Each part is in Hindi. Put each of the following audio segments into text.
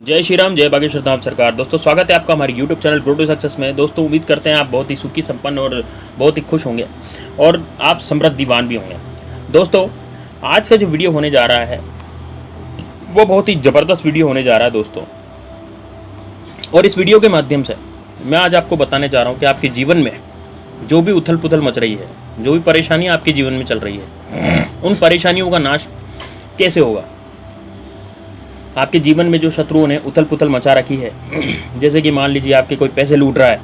जय श्री राम, जय बागेश्वर धाम सरकार। दोस्तों स्वागत है आपका हमारे YouTube channel grow to success में। दोस्तों उम्मीद करते हैं आप बहुत ही सुखी संपन्न और बहुत ही खुश होंगे और आप समृद्धिवान भी होंगे। दोस्तों आज का जो वीडियो होने जा रहा है वो बहुत ही ज़बरदस्त वीडियो होने जा रहा है दोस्तों। और इस वीडियो के माध्यम से मैं आज आपको बताने जा रहा हूँ कि आपके जीवन में जो भी उथल पुथल मच रही है, जो भी परेशानियाँ आपके जीवन में चल रही है, उन परेशानियों का नाश कैसे होगा। आपके जीवन में जो शत्रुओं ने उथल पुथल मचा रखी है, जैसे कि मान लीजिए आपके कोई पैसे लूट रहा है,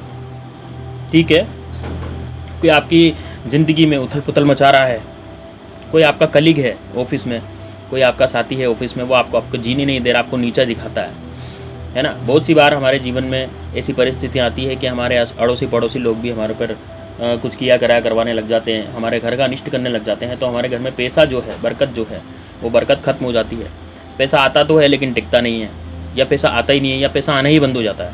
ठीक है, कोई आपकी ज़िंदगी में उथल पुथल मचा रहा है, कोई आपका कलीग है ऑफिस में, कोई आपका साथी है ऑफिस में, वो आपको जीने नहीं दे रहा, आपको नीचा दिखाता है ना। बहुत सी बार हमारे जीवन में ऐसी परिस्थितियाँ आती है कि हमारे अड़ोसी पड़ोसी लोग भी हमारे ऊपर कुछ किया कराया करवाने लग जाते हैं, हमारे घर का अनिष्ट करने लग जाते हैं। तो हमारे घर में पैसा जो है, बरकत जो है, वो बरकत ख़त्म हो जाती है। पैसा आता तो है लेकिन टिकता नहीं है, या पैसा आता ही नहीं है, या पैसा आना ही बंद हो जाता है।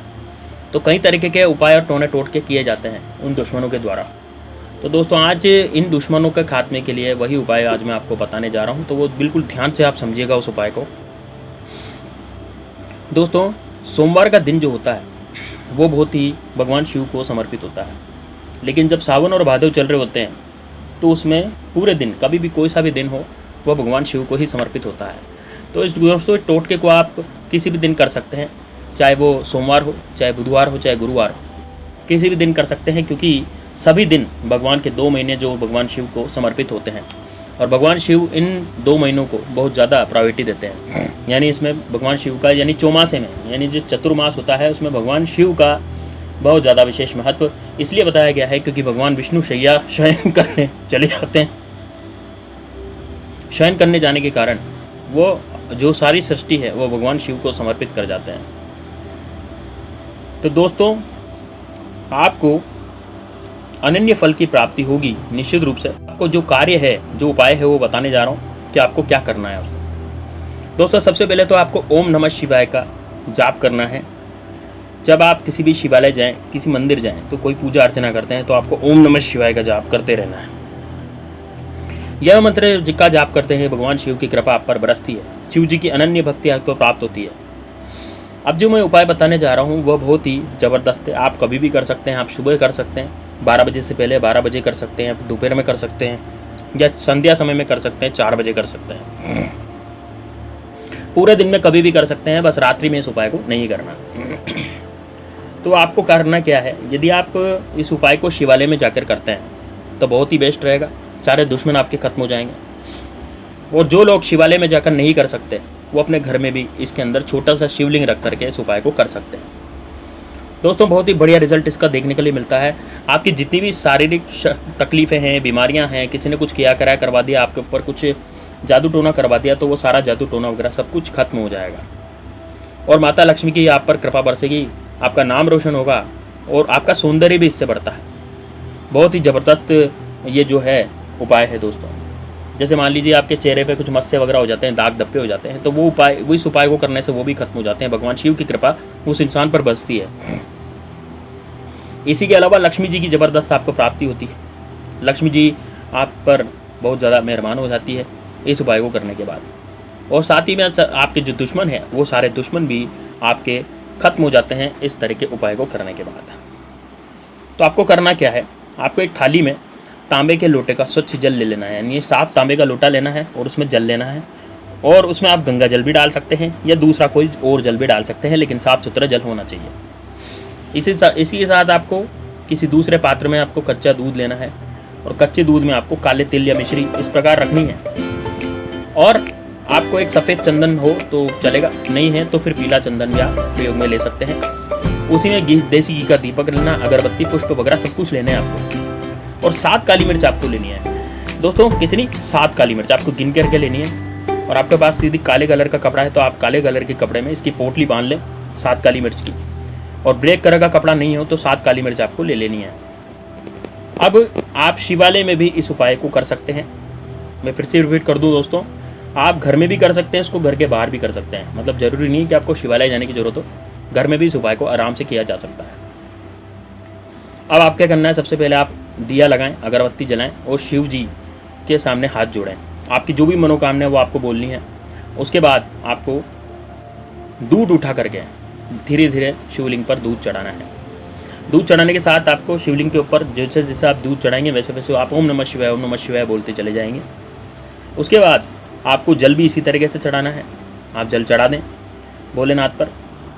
तो कई तरीके के उपाय और टोने टोटके किए जाते हैं उन दुश्मनों के द्वारा। तो दोस्तों आज इन दुश्मनों के खात्मे के लिए वही उपाय आज मैं आपको बताने जा रहा हूँ। तो वो बिल्कुल ध्यान से आप समझिएगा उस उपाय को। दोस्तों सोमवार का दिन जो होता है वो बहुत ही भगवान शिव को समर्पित होता है। लेकिन जब सावन और भादव चल रहे होते हैं तो उसमें पूरे दिन, कभी भी कोई सा भी दिन हो, वह भगवान शिव को ही समर्पित होता है। तो इस दोस्तों टोटके को आप किसी भी दिन कर सकते हैं, चाहे वो सोमवार हो, चाहे बुधवार हो, चाहे गुरुवार हो, किसी भी दिन कर सकते हैं, क्योंकि सभी दिन भगवान के 2 महीने जो भगवान शिव को समर्पित होते हैं। और भगवान शिव इन 2 महीनों को बहुत ज़्यादा प्रायोरिटी देते हैं। यानी इसमें भगवान शिव का, यानी चौमासे में, यानी जो चतुर्मास होता है, उसमें भगवान शिव का बहुत ज़्यादा विशेष महत्व इसलिए बताया गया है क्योंकि भगवान विष्णु शयन करने चले जाते हैं। शयन करने जाने के कारण वो जो सारी सृष्टि है वो भगवान शिव को समर्पित कर जाते हैं। तो दोस्तों आपको अनन्य फल की प्राप्ति होगी निश्चित रूप से। आपको जो कार्य है, जो उपाय है, वो बताने जा रहा हूँ कि आपको क्या करना है उसको। दोस्तों सबसे पहले तो आपको ओम नमः शिवाय का जाप करना है। जब आप किसी भी शिवालय जाएं, किसी मंदिर जाएं, तो कोई पूजा अर्चना करते हैं तो आपको ओम नमः शिवाय का जाप करते रहना है। यह मंत्र जिसका जाप करते हैं भगवान शिव की कृपा आप पर बरसती है, शिव जी की अनन्य भक्ति आपको प्राप्त होती है। अब जो मैं उपाय बताने जा रहा हूँ वह बहुत ही ज़बरदस्त है। आप कभी भी कर सकते हैं। आप सुबह कर सकते हैं 12 बजे से पहले, 12 बजे कर सकते हैं, दोपहर में कर सकते हैं, या संध्या समय में कर सकते हैं, 4 बजे कर सकते हैं। पूरे दिन में कभी भी कर सकते हैं, बस रात्रि में इस उपाय को नहीं करना। तो आपको करना क्या है, यदि आप इस उपाय को शिवालय में जाकर करते हैं तो बहुत ही बेस्ट रहेगा। सारे दुश्मन आपके खत्म हो जाएंगे। और जो लोग शिवालय में जाकर नहीं कर सकते, वो अपने घर में भी इसके अंदर छोटा सा शिवलिंग रख करके इस उपाय को कर सकते हैं। दोस्तों बहुत ही बढ़िया रिजल्ट इसका देखने के लिए मिलता है। आपकी जितनी भी शारीरिक तकलीफ़ें हैं, बीमारियां हैं, किसी ने कुछ किया कराया करवा दिया, आपके ऊपर कुछ जादू टोना करवा दिया, तो वो सारा जादू टोना वगैरह सब कुछ खत्म हो जाएगा। और माता लक्ष्मी की आप पर कृपा बरसेगी, आपका नाम रोशन होगा और आपका सौंदर्य भी इससे बढ़ता है। बहुत ही ज़बरदस्त ये जो है उपाय है दोस्तों। जैसे मान लीजिए आपके चेहरे पे कुछ मस्से वगैरह हो जाते हैं, दाग धब्बे हो जाते हैं, तो वो इस उपाय को करने से वो भी खत्म हो जाते हैं। भगवान शिव की कृपा उस इंसान पर बरसती है। इसी के अलावा लक्ष्मी जी की ज़बरदस्त आपको प्राप्ति होती है। लक्ष्मी जी आप पर बहुत ज़्यादा मेहरबान हो जाती है इस उपाय को करने के बाद। और साथ ही में आपके जो दुश्मन है वो सारे दुश्मन भी आपके खत्म हो जाते हैं इस तरह के उपाय को करने के बाद। तो आपको करना क्या है, आपको एक थाली में तांबे के लोटे का स्वच्छ जल ले लेना है। यानी साफ तांबे का लोटा लेना है और उसमें जल लेना है, और उसमें आप गंगा जल भी डाल सकते हैं या दूसरा कोई और जल भी डाल सकते हैं, लेकिन साफ़ सुथरा जल होना चाहिए। इसी के साथ आपको किसी दूसरे पात्र में आपको कच्चा दूध लेना है, और कच्चे दूध में आपको काले तिल या मिश्री इस प्रकार रखनी है। और आपको एक सफ़ेद चंदन हो तो चलेगा, नहीं है तो फिर पीला चंदन भी आप प्रयोग में ले सकते हैं। उसी में देसी घी का दीपक लेना, अगरबत्ती, पुष्प वगैरह सब कुछ लेने हैं आपको। और 7 काली मिर्च आपको लेनी है। दोस्तों कितनी? 7 काली मिर्च आपको गिन करके लेनी है। और आपके पास सीधी काले कलर का कपड़ा है तो आप काले कलर के कपड़े में इसकी पोटली बांध लें 7 काली मिर्च की। और ब्लैक कलर का कपड़ा नहीं हो तो 7 काली मिर्च आपको ले लेनी है। अब आप शिवालय में भी इस उपाय को कर सकते हैं। मैं फिर से रिपीट कर दूं दोस्तों, आप घर में भी कर सकते हैं इसको, घर के बाहर भी कर सकते हैं। मतलब ज़रूरी नहीं कि आपको शिवालय जाने की ज़रूरत हो, घर में भी इस उपाय को आराम से किया जा सकता है। अब आप क्या करना है, सबसे पहले आप दिया लगाएं, अगरबत्ती जलाएं और शिव जी के सामने हाथ जोड़ें। आपकी जो भी मनोकामना है वो आपको बोलनी है। उसके बाद आपको दूध उठा करके धीरे धीरे शिवलिंग पर दूध चढ़ाना है। दूध चढ़ाने के साथ आपको शिवलिंग के ऊपर जैसे जैसे आप दूध चढ़ाएंगे वैसे वैसे आप ओम नमः शिवाय बोलते चले जाएंगे। उसके बाद आपको जल भी इसी तरीके से चढ़ाना है। आप जल चढ़ा दें भोलेनाथ पर।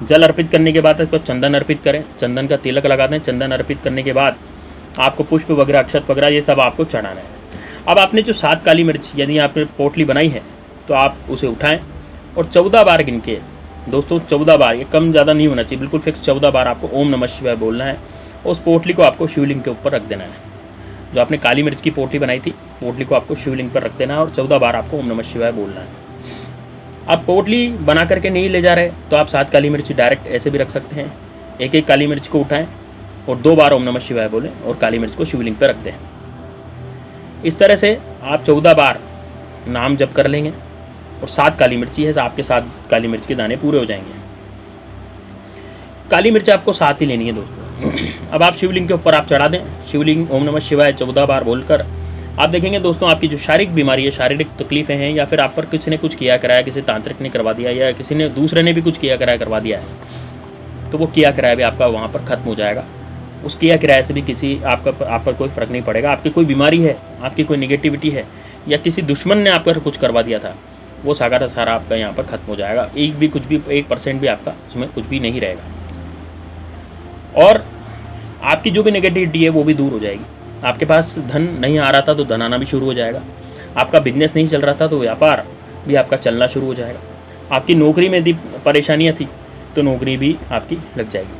जल अर्पित करने के बाद आपको चंदन अर्पित करें, चंदन का तिलक लगा दें। चंदन अर्पित करने के बाद आपको पुष्प वगैरह, अक्षत वगैरह ये सब आपको चढ़ाना है। अब आपने जो 7 काली मिर्च यदि आपने पोटली बनाई है तो आप उसे उठाएं और 14 बार गिन के, दोस्तों 14 बार, ये कम ज़्यादा नहीं होना चाहिए, बिल्कुल फिक्स 14 बार आपको ओम नमः शिवाय बोलना है। उस पोटली को आपको शिवलिंग के ऊपर रख देना है। जो आपने काली मिर्च की पोटली बनाई थी, पोटली को आपको शिवलिंग पर रख देना है और 14 बार आपको ओम नमः शिवाय बोलना है। आप पोटली बना करके नहीं ले जा रहे तो आप 7 काली मिर्च डायरेक्ट ऐसे भी रख सकते हैं। एक एक काली मिर्च को उठाएं और 2 बार ओम नमः शिवाय बोलें और काली मिर्च को शिवलिंग पर रख दें। इस तरह से आप 14 बार नाम जप कर लेंगे और 7 काली मिर्ची है, आपके 7 काली मिर्च के दाने पूरे हो जाएंगे। काली मिर्च आपको 7 ही लेनी है दोस्तों। अब आप शिवलिंग के ऊपर आप चढ़ा दें। शिवलिंग ओम नमः शिवाय 14 बार बोलकर आप देखेंगे दोस्तों, आपकी जो शारीरिक बीमारी है, शारीरिक तकलीफें हैं, या फिर आप पर किसी ने कुछ किया कराया, किसी तांत्रिक ने करवा दिया या किसी ने दूसरे ने भी कुछ किया कराया करवा दिया है, तो वो किया कराया भी आपका वहाँ पर ख़त्म हो जाएगा। उस किया किराए से भी किसी आप पर कोई फ़र्क नहीं पड़ेगा। आपकी कोई बीमारी है, आपकी कोई निगेटिविटी है, या किसी दुश्मन ने आप पर कुछ करवा दिया था, वो सारा आपका यहाँ पर ख़त्म हो जाएगा। कुछ भी 1% भी आपका उसमें कुछ भी नहीं रहेगा। और आपकी जो भी नेगेटिविटी है वो भी दूर हो जाएगी। आपके पास धन नहीं आ रहा था तो धन आना भी शुरू हो जाएगा। आपका बिजनेस नहीं चल रहा था तो व्यापार भी आपका चलना शुरू हो जाएगा। आपकी नौकरी में यदि परेशानियाँ थी तो नौकरी भी आपकी लग जाएगी।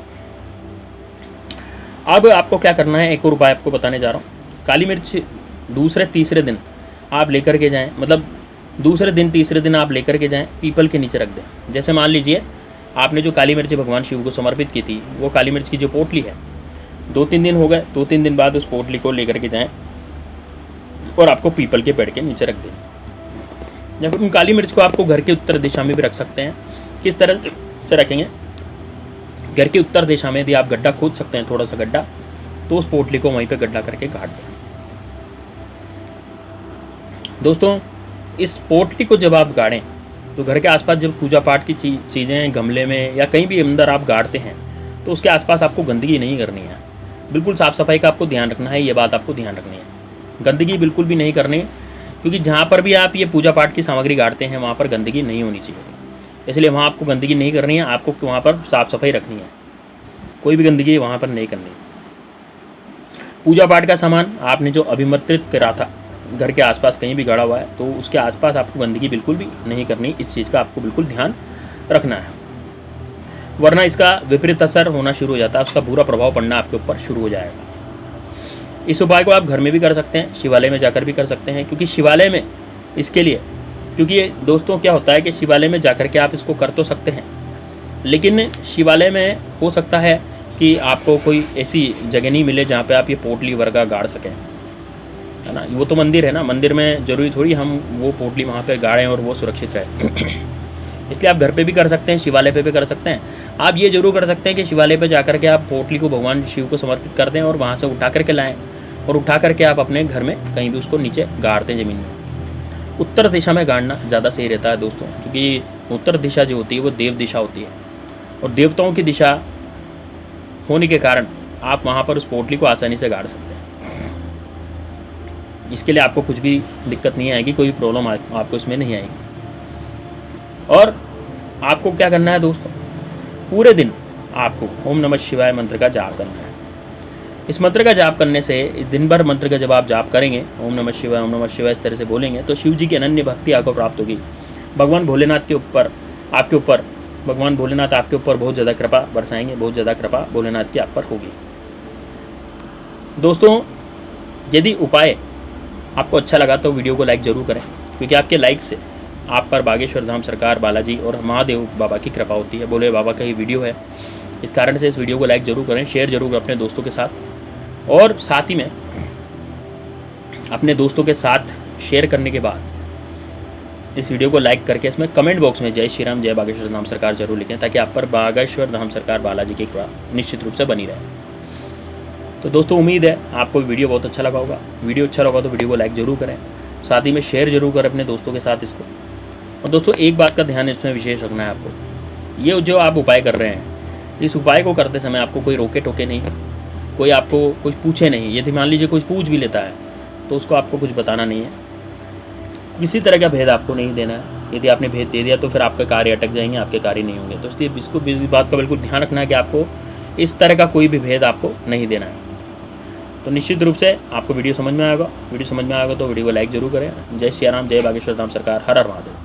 अब आपको क्या करना है, एक और उपाय आपको बताने जा रहा हूँ। काली मिर्च दूसरे तीसरे दिन आप लेकर के जाएं, मतलब दूसरे दिन तीसरे दिन आप लेकर के जाएं, पीपल के नीचे रख दें। जैसे मान लीजिए आपने जो काली मिर्च भगवान शिव को समर्पित की थी, वो काली मिर्च की जो पोटली है 2-3 दिन हो गए, 2-3 दिन बाद उस पोटली को लेकर के जाएं और आपको पीपल के पेड़ के नीचे रख दें। या फिर उन काली मिर्च को आपको घर के उत्तर दिशा में भी रख सकते हैं। किस तरह से रखेंगे, घर की उत्तर दिशा में यदि आप गड्ढा खोद सकते हैं, थोड़ा सा गड्ढा, तो उस पोटली को वहीं पे गड्ढा करके काट दें। दोस्तों इस पोटली को जब आप गाड़ें तो घर के आसपास जब पूजा पाठ की चीज़ें गमले में या कहीं भी अंदर आप गाड़ते हैं तो उसके आसपास आपको गंदगी नहीं करनी है। बिल्कुल साफ़ सफाई का आपको ध्यान रखना है, ये बात आपको ध्यान रखनी है। गंदगी बिल्कुल भी नहीं करनी, क्योंकि जहाँ पर भी आप ये पूजा पाठ की सामग्री गाड़ते हैं वहाँ पर गंदगी नहीं होनी चाहिए, इसलिए वहाँ आपको गंदगी नहीं करनी है। आपको वहाँ पर साफ़ सफाई रखनी है, कोई भी गंदगी वहाँ पर नहीं करनी। पूजा पाठ का सामान आपने जो अभिमंत्रित करा था घर के आसपास कहीं भी गड़ा हुआ है तो उसके आसपास आपको गंदगी बिल्कुल भी नहीं करनी। इस चीज़ का आपको बिल्कुल ध्यान रखना है, वरना इसका विपरीत असर होना शुरू हो जाता है, उसका बुरा प्रभाव पड़ना आपके ऊपर शुरू हो जाएगा। इस उपाय को आप घर में भी कर सकते हैं, शिवालय में जाकर भी कर सकते हैं, क्योंकि शिवालय में इसके लिए, क्योंकि ये दोस्तों क्या होता है कि शिवालय में जाकर के आप इसको कर तो सकते हैं, लेकिन शिवालय में हो सकता है कि आपको कोई ऐसी जगह नहीं मिले जहाँ पे आप ये पोटली वर्गा गाड़ सकें, है ना। वो तो मंदिर है ना, मंदिर में ज़रूरी थोड़ी हम वो पोटली वहाँ पे गाड़ें और वो सुरक्षित रहे। इसलिए आप घर पे भी कर सकते हैं, शिवालय पे भी कर सकते हैं। आप ये जरूर कर सकते हैं कि शिवालय पे जाकर के आप पोटली को भगवान शिव को समर्पित कर दें और वहाँ से उठा करके लाएँ और उठा करके आप अपने घर में कहीं भी उसको नीचे गाड़ दें ज़मीन में। उत्तर दिशा में गाड़ना ज़्यादा सही रहता है दोस्तों, क्योंकि उत्तर दिशा जो होती है वो देव दिशा होती है और देवताओं की दिशा होने के कारण आप वहाँ पर उस पोटली को आसानी से गाड़ सकते हैं। इसके लिए आपको कुछ भी दिक्कत नहीं आएगी, कोई प्रॉब्लम आपको इसमें नहीं आएगी। और आपको क्या करना है दोस्तों, पूरे दिन आपको ओम नमः शिवाय मंत्र का जाप करना है। इस मंत्र का जाप करने से, इस दिन भर मंत्र का जब आप जाप करेंगे, ओम नमः शिवाय इस तरह से बोलेंगे, तो शिव जी की अनन्य भक्ति आपको प्राप्त होगी। भगवान भोलेनाथ के ऊपर, आपके ऊपर, भगवान भोलेनाथ आपके ऊपर बहुत ज़्यादा कृपा बरसाएंगे, बहुत ज़्यादा कृपा भोलेनाथ की आप पर होगी। दोस्तों यदि उपाय आपको अच्छा लगा तो वीडियो को लाइक ज़रूर करें, क्योंकि आपके लाइक से आप पर बागेश्वर धाम सरकार बालाजी और महादेव बाबा की कृपा होती है। भोले बाबा का ही वीडियो है, इस कारण से इस वीडियो को लाइक ज़रूर करें, शेयर ज़रूर अपने दोस्तों के साथ, और साथ ही में अपने दोस्तों के साथ शेयर करने के बाद इस वीडियो को लाइक करके इसमें कमेंट बॉक्स में जय श्री राम, जय बागेश्वर धाम सरकार जरूर लिखें, ताकि आप पर बागेश्वर धाम सरकार बालाजी की कृपा निश्चित रूप से बनी रहे। तो दोस्तों उम्मीद है आपको वीडियो बहुत अच्छा लगा होगा। वीडियो अच्छा लगा तो वीडियो को लाइक ज़रूर करें, साथ ही में शेयर जरूर करें अपने दोस्तों के साथ इसको। और दोस्तों एक बात का ध्यान इसमें विशेष रखना है आपको ये जो आप उपाय कर रहे हैं, इस उपाय को करते समय आपको कोई रोके टोके नहीं, कोई आपको कुछ पूछे नहीं। यदि मान लीजिए कोई पूछ भी लेता है तो उसको आपको कुछ बताना नहीं है, किसी तरह का भेद आपको नहीं देना है। यदि आपने भेद दे दिया तो फिर आपका कार्य अटक जाएंगे, आपके कार्य नहीं होंगे। तो इसलिए इस बात का बिल्कुल ध्यान रखना है कि आपको इस तरह का कोई भी भेद आपको नहीं देना है। तो निश्चित रूप से आपको वीडियो समझ में आएगा। वीडियो समझ में आएगा तो वीडियो को लाइक जरूर करें। जय सिया राम, जय बागेश्वर धाम सरकार, हर हर महादेव।